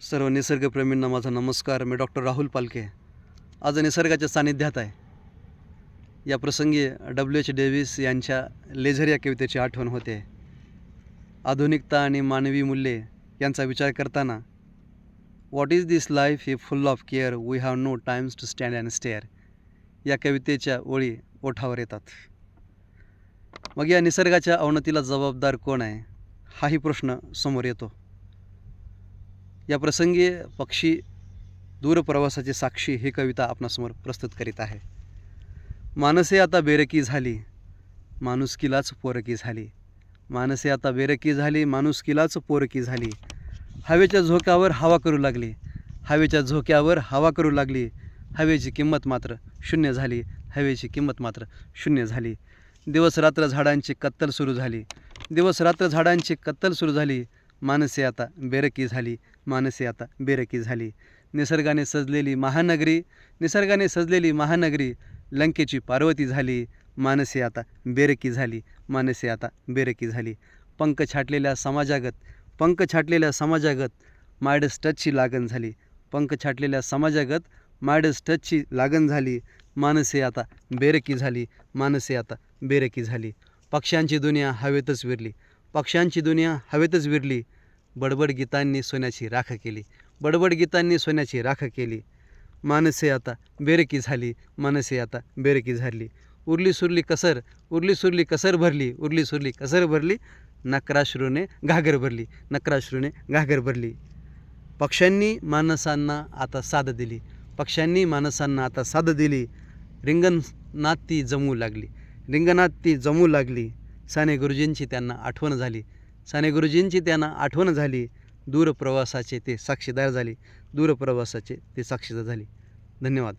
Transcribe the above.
सर्व निसर्गप्रेमींना माझा नमस्कार. मी डॉक्टर राहुल पालके आज निसर्गाच्या सानिध्यात आहे. या प्रसंगी W.H. डेव्हिस यांच्या लेझर या कवितेची आठवण होते. आधुनिकता आणि मानवी मूल्ये यांचा विचार करताना what is this life he full of care, we have no times to stand and stare या कवितेच्या ओळी ओठावर येतात. मग या निसर्गाच्या अवनतीला जबाबदार कोण आहे, हाही प्रश्न समोर येतो. या प्रसंगी पक्षी दूरप्रवासाची साक्षी ही कविता आपणासमोर प्रस्तुत करीत आहे. मानसे आता बेरकी झाली, माणुसकीलाच पोरकी झाली. मानसे आता बेरकी झाली, माणुसकीलाच पोरकी झाली. हवेच्या झोक्यावर हवा करू लागली, हवेच्या झोक्यावर हवा करू लागली. हवेची किंमत मात्र शून्य झाली, हवेची किंमत मात्र शून्य झाली. दिवस रात्र झाडांची कत्तल सुरू झाली, दिवस रात्र झाडांची कत्तल सुरू झाली. मानसे आता बेरकी झाली, मानसे आता बेरकी झाली. निसर्गाने सजलेली महानगरी, निसर्गाने सजलेली महानगरी लंकेची पार्वती झाली. मानसे आता बेरकी झाली, मानसे आता बेरकी झाली. पंख छाटलेल्या समाजागत, पंख छाटलेल्या समाजागत मायडस टचची लागण झाली. पंख छाटलेल्या समाजागत मायडस टचची लागण झाली. मानसे आता बेरकी झाली, मानसे आता बेरकी झाली. पक्ष्यांची दुनिया हवेतच विरली, पक्ष्यांची दुनिया हवेतच विरली. बडबड गीतांनी सोन्याची राख केली, बडबड गीतांनी सोन्याची राख केली. मानसे आता बेरकी झाली, मानसे आता बेरकी झाली. उरली सुरली कसर, उरली सुरली कसर भरली, उरली सुरली कसर भरली. नक्राश्रूने घागर भरली, नक्राश्रूने घागर भरली. पक्ष्यांनी माणसांना आता साद दिली, पक्ष्यांनी माणसांना आता साद दिली. रिंगणात ती जमू लागली, रिंगणात ती जमू लागली. साने गुरुजींची त्यांना आठवण झाली, साने गुरुजींची त्यांना आठवण झाली. दूरप्रवासाचे ते साक्षीदार झाले, दूरप्रवासाचे ते साक्षीदार झाले. धन्यवाद.